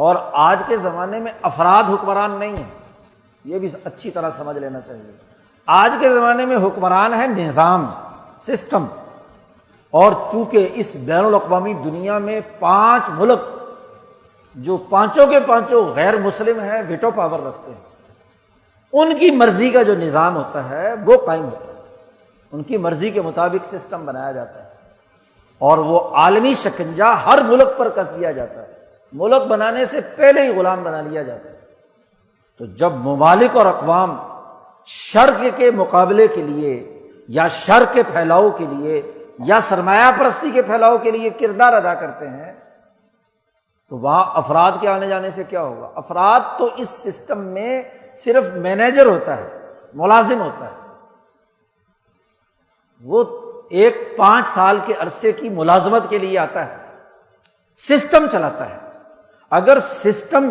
اور آج کے زمانے میں افراد حکمران نہیں ہیں، یہ بھی اچھی طرح سمجھ لینا چاہیے۔ آج کے زمانے میں حکمران ہے نظام، سسٹم، اور چونکہ اس بین الاقوامی دنیا میں 5 ملک جو پانچوں کے پانچوں غیر مسلم ہیں ویٹو پاور رکھتے ہیں، ان کی مرضی کا جو نظام ہوتا ہے وہ قائم ہوتا ہے، ان کی مرضی کے مطابق سسٹم بنایا جاتا ہے، اور وہ عالمی شکنجہ ہر ملک پر کس دیا جاتا ہے، ملک بنانے سے پہلے ہی غلام بنا لیا جاتا ہے۔ تو جب ممالک اور اقوام شر کے مقابلے کے لیے یا شر کے پھیلاؤ کے لیے یا سرمایہ پرستی کے پھیلاؤ کے لیے کردار ادا کرتے ہیں، تو وہاں افراد کے آنے جانے سے کیا ہوگا؟ افراد تو اس سسٹم میں صرف مینیجر ہوتا ہے، ملازم ہوتا ہے، وہ 5 سال کے عرصے کی ملازمت کے لیے آتا ہے، سسٹم چلاتا ہے۔ اگر سسٹم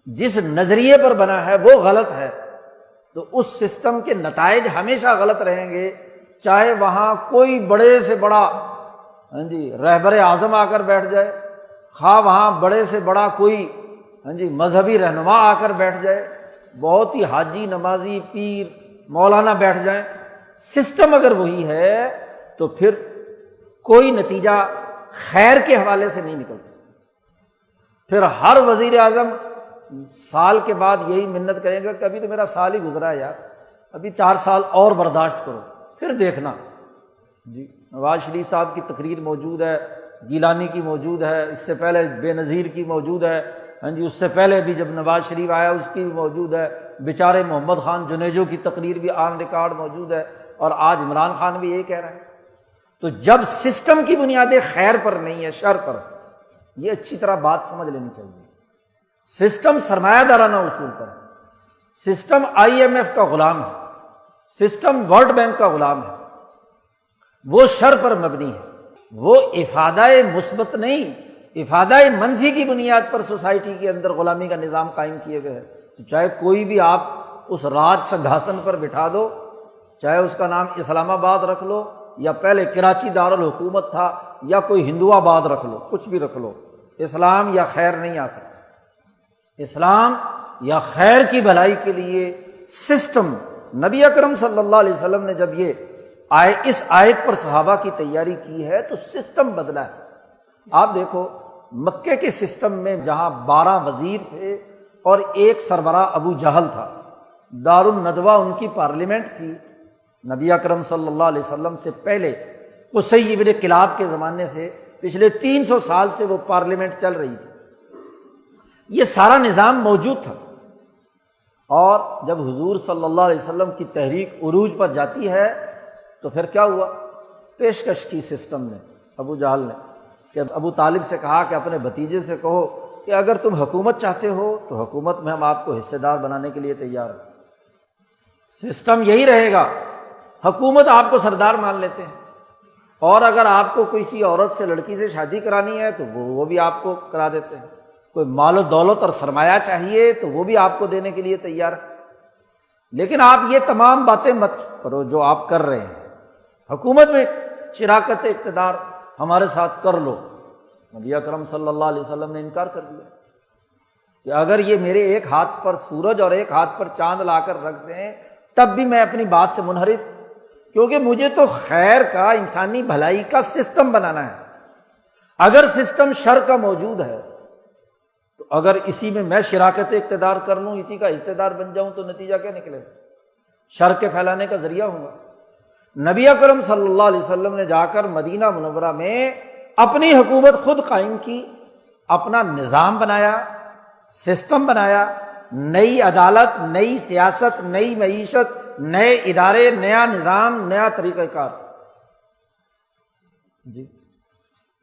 جس نظریے پر بنا ہے وہ غلط ہے تو اس سسٹم کے نتائج ہمیشہ غلط رہیں گے، چاہے وہاں کوئی بڑے سے بڑا رہبر اعظم آ کر بیٹھ جائے، خواہ وہاں بڑے سے بڑا کوئی مذہبی رہنما آ کر بیٹھ جائے، بہت ہی حاجی نمازی پیر مولانا بیٹھ جائیں، سسٹم اگر وہی ہے تو پھر کوئی نتیجہ خیر کے حوالے سے نہیں نکل سکتا۔ پھر ہر وزیر اعظم سال کے بعد یہی منت کریں گے کہ ابھی تو میرا سال ہی گزرا ہے یار، ابھی 4 سال اور برداشت کرو، پھر دیکھنا۔ نواز شریف صاحب کی تقریر موجود ہے، گیلانی کی موجود ہے، اس سے پہلے بے نظیر کی موجود ہے، اس سے پہلے بھی جب نواز شریف آیا اس کی بھی موجود ہے، بیچارے محمد خان جنیجو کی تقریر بھی آن ریکارڈ موجود ہے، اور آج عمران خان بھی یہی کہہ رہا ہے۔ تو جب سسٹم کی بنیادیں خیر پر نہیں ہے، شر پر، یہ اچھی طرح بات سمجھ لینی چاہیے۔ سسٹم سرمایہ دارانہ اصول پر ہے، سسٹم IMF کا غلام ہے، سسٹم ورلڈ بینک کا غلام ہے، وہ شر پر مبنی ہے، وہ افادہ مثبت نہیں، افادہ منفی کی بنیاد پر سوسائٹی کے اندر غلامی کا نظام قائم کیے ہوئے ہے۔ تو چاہے کوئی بھی آپ اس راج سنگھاسن پر بٹھا دو، چاہے اس کا نام اسلام آباد رکھ لو، یا پہلے کراچی دارالحکومت تھا، یا کوئی ہندو آباد رکھ لو، کچھ بھی رکھ لو، اسلام یا خیر نہیں آ سکتا۔ اسلام یا خیر کی بھلائی کے لیے سسٹم، نبی اکرم صلی اللہ علیہ وسلم نے جب اس آیت پر صحابہ کی تیاری کی ہے تو سسٹم بدلا ہے۔ آپ دیکھو مکے کے سسٹم میں جہاں 12 وزیر تھے اور ایک سربراہ ابو جہل تھا، دارالندوہ ان کی پارلیمنٹ تھی، نبی اکرم صلی اللہ علیہ وسلم سے پہلے قصی بن کلاب کے زمانے سے پچھلے 300 سال سے وہ پارلیمنٹ چل رہی تھی، یہ سارا نظام موجود تھا۔ اور جب حضور صلی اللہ علیہ وسلم کی تحریک عروج پر جاتی ہے تو پھر کیا ہوا؟ پیشکش کی سسٹم نے، ابو جہل نے، کہ ابو طالب سے کہا کہ اپنے بھتیجے سے کہو کہ اگر تم حکومت چاہتے ہو تو حکومت میں ہم آپ کو حصے دار بنانے کے لیے تیار ہیں۔ سسٹم یہی رہے گا، حکومت آپ کو سردار مان لیتے ہیں، اور اگر آپ کو کسی عورت سے، لڑکی سے شادی کرانی ہے تو وہ بھی آپ کو کرا دیتے ہیں، کوئی مال و دولت اور سرمایہ چاہیے تو وہ بھی آپ کو دینے کے لیے تیار ہے۔ لیکن آپ یہ تمام باتیں مت کرو جو آپ کر رہے ہیں، حکومت میں شراکت اقتدار ہمارے ساتھ کر لو۔ نبی اکرم صلی اللہ علیہ وسلم نے انکار کر دیا کہ اگر یہ میرے ایک ہاتھ پر سورج اور ایک ہاتھ پر چاند لا کر رکھ دیں تب بھی میں اپنی بات سے منحرف، کیونکہ مجھے تو خیر کا، انسانی بھلائی کا سسٹم بنانا ہے۔ اگر سسٹم شر کا موجود ہے تو اگر اسی میں شراکت اقتدار کر لوں، اسی کا حصے دار بن جاؤں تو نتیجہ کیا نکلے؟ شر کے پھیلانے کا ذریعہ ہوں گا۔ نبی اکرم صلی اللہ علیہ وسلم نے جا کر مدینہ منورہ میں اپنی حکومت خود قائم کی، اپنا نظام بنایا، سسٹم بنایا، نئی عدالت، نئی سیاست، نئی معیشت، نئے ادارے، نیا نظام، نیا طریقہ کار،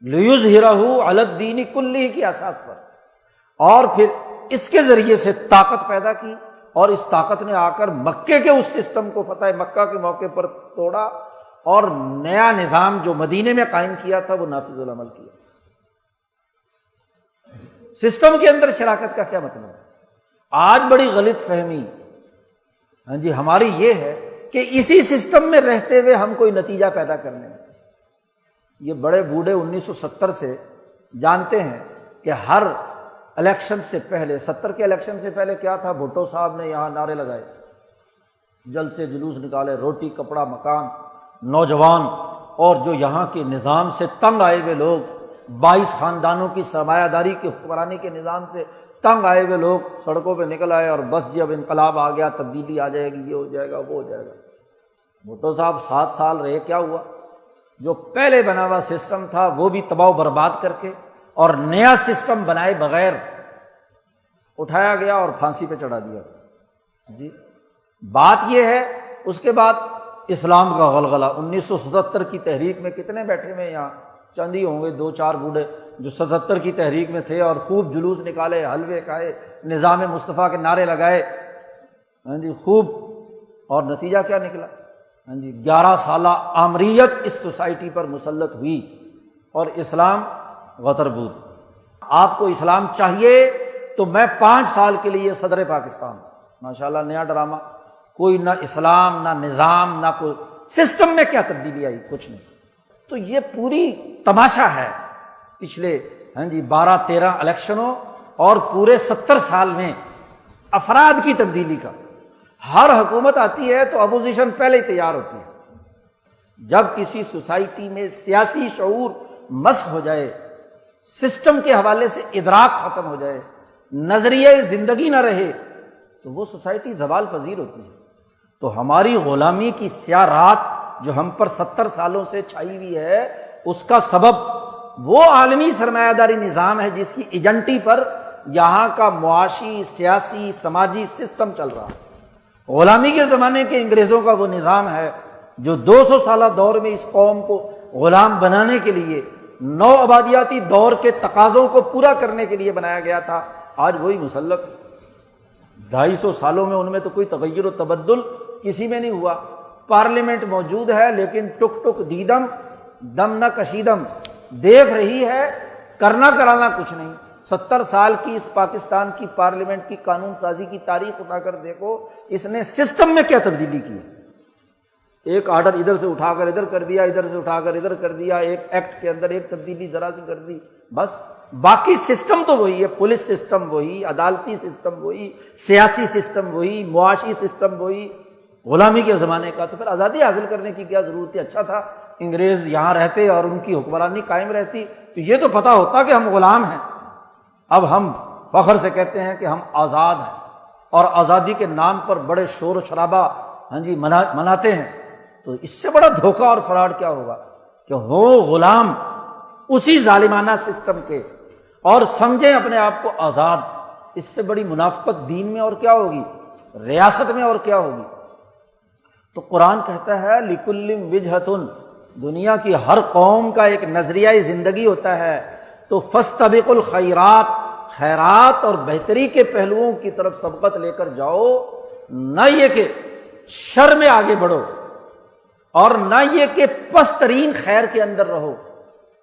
لِیُظْہِرَہُ عَلَى الدِّینِ کُلِّہ کی اساس پر، اور پھر اس کے ذریعے سے طاقت پیدا کی، اور اس طاقت نے آ کر مکے کے اس سسٹم کو فتح مکہ کے موقع پر توڑا، اور نیا نظام جو مدینے میں قائم کیا تھا وہ نافذ العمل کیا۔ سسٹم کے اندر شراکت کا کیا مطلب ہے؟ آج بڑی غلط فہمی ہماری یہ ہے کہ اسی سسٹم میں رہتے ہوئے ہم کوئی نتیجہ پیدا کرنے میں، یہ بڑے بوڑھے 1970 سے جانتے ہیں کہ ہر الیکشن سے پہلے 70 کے الیکشن سے پہلے کیا تھا؟ بھٹو صاحب نے یہاں نعرے لگائے، جلد سے جلوس نکالے، روٹی کپڑا مکان، نوجوان اور جو یہاں کے نظام سے تنگ آئے ہوئے لوگ، 22 خاندانوں کی سرمایہ داری کی حکمرانی کے نظام سے تنگ آئے ہوئے لوگ سڑکوں پہ نکل آئے اور بس جی اب انقلاب آ گیا، تبدیلی آ جائے گی، یہ ہو جائے گا، وہ ہو جائے گا۔ بھٹو صاحب 7 سال رہے، کیا ہوا؟ جو پہلے بنا ہوا سسٹم تھا وہ بھی تباہ و برباد کر کے اور نیا سسٹم بنائے بغیر اٹھایا گیا اور پھانسی پہ چڑھا دیا۔ جی بات یہ ہے، اس کے بعد اسلام کا غلغلہ 1977 کی تحریک میں کتنے بیٹھے ہوئے یہاں؟ چند ہی ہوں گے، 2-4 بوڑھے جو 77 کی تحریک میں تھے اور خوب جلوس نکالے، حلوے کھائے، نظام مصطفیٰ کے نعرے لگائے، ہاں جی خوب، اور نتیجہ کیا نکلا؟ ہاں جی 11 سالہ آمریت اس سوسائٹی پر مسلط ہوئی اور اسلام غتربود۔ آپ کو اسلام چاہیے تو میں 5 سال کے لیے صدر پاکستان، ماشاءاللہ نیا ڈرامہ، کوئی نہ اسلام نہ نظام نہ کوئی سسٹم میں کیا تبدیلی آئی؟ کچھ نہیں۔ تو یہ پوری تماشا ہے پچھلے 12-13 الیکشنوں اور پورے 70 سال میں افراد کی تبدیلی کا۔ ہر حکومت آتی ہے تو اپوزیشن پہلے ہی تیار ہوتی ہے۔ جب کسی سوسائٹی میں سیاسی شعور مسخ ہو جائے، سسٹم کے حوالے سے ادراک ختم ہو جائے، نظریہ زندگی نہ رہے، تو وہ سوسائٹی زوال پذیر ہوتی ہے۔ تو ہماری غلامی کی سیاہ رات جو ہم پر 70 سالوں سے چھائی ہوئی ہے، اس کا سبب وہ عالمی سرمایہ داری نظام ہے جس کی ایجنٹی پر یہاں کا معاشی، سیاسی، سماجی سسٹم چل رہا ہے۔ غلامی کے زمانے کے انگریزوں کا وہ نظام ہے جو 200 سالہ دور میں اس قوم کو غلام بنانے کے لیے، نو آبادیاتی دور کے تقاضوں کو پورا کرنے کے لیے بنایا گیا تھا، آج وہی مسلط۔ 250 سالوں میں ان میں تو کوئی تغیر و تبدل کسی میں نہیں ہوا۔ پارلیمنٹ موجود ہے لیکن ٹک ٹک دیدم دم نہ کشیدم، دیکھ رہی ہے، کرنا کرانا کچھ نہیں۔ 70 سال کی اس پاکستان کی پارلیمنٹ کی قانون سازی کی تاریخ اٹھا کر دیکھو، اس نے سسٹم میں کیا تبدیلی کی۔ ایک آرڈر ادھر سے اٹھا کر ادھر کر دیا، ادھر سے اٹھا کر ادھر کر دیا، ایک ایکٹ کے اندر ایک تبدیلی ذرا سی کر دی، بس۔ باقی سسٹم تو وہی ہے، پولیس سسٹم وہی، عدالتی سسٹم وہی، سیاسی سسٹم وہی، معاشی سسٹم وہی، غلامی کے زمانے کا۔ تو پھر آزادی حاصل کرنے کی کیا ضرورت ہے؟ اچھا تھا انگریز یہاں رہتے اور ان کی حکمرانی قائم رہتی تو یہ تو پتہ ہوتا کہ ہم غلام ہیں۔ اب ہم فخر سے کہتے ہیں کہ ہم آزاد ہیں اور آزادی کے نام پر بڑے شور و شرابہ مناتے ہیں، تو اس سے بڑا دھوکہ اور فراڈ کیا ہوگا کہ ہو غلام اسی ظالمانہ سسٹم کے اور سمجھیں اپنے آپ کو آزاد۔ اس سے بڑی منافقت دین میں اور کیا ہوگی، ریاست میں اور کیا ہوگی۔ تو قرآن کہتا ہے لِكُلٍّ وِجْهَةٌ، دنیا کی ہر قوم کا ایک نظریہ زندگی ہوتا ہے، تو فَاسْتَبِقُوا الْخَيْرَاتِ، خیرات اور بہتری کے پہلوؤں کی طرف سبقت لے کر جاؤ، نہ یہ کہ شر میں آگے بڑھو اور نہ یہ کہ پست ترین خیر کے اندر رہو۔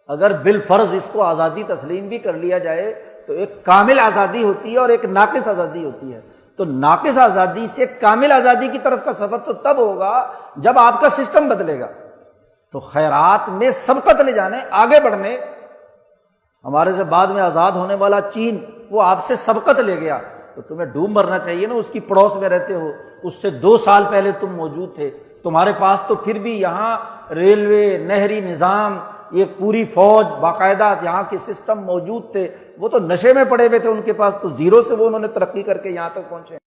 اگر بالفرض اس کو آزادی تسلیم بھی کر لیا جائے تو ایک کامل آزادی ہوتی ہے اور ایک ناقص آزادی ہوتی ہے، تو ناقص آزادی سے کامل آزادی کی طرف کا سفر تو تب ہوگا جب آپ کا سسٹم بدلے گا۔ تو خیرات میں سبقت لے جانے، آگے بڑھنے، ہمارے سے بعد میں آزاد ہونے والا چین وہ آپ سے سبقت لے گیا تو تمہیں ڈوب مرنا چاہیے نا، اس کی پڑوس میں رہتے ہو، اس سے 2 سال پہلے تم موجود تھے، تمہارے پاس تو پھر بھی یہاں ریلوے، نہری نظام، یہ پوری فوج، باقاعدہ یہاں کے سسٹم موجود تھے۔ وہ تو نشے میں پڑے ہوئے تھے، ان کے پاس تو زیرو سے وہ انہوں نے ترقی کر کے یہاں تک پہنچے۔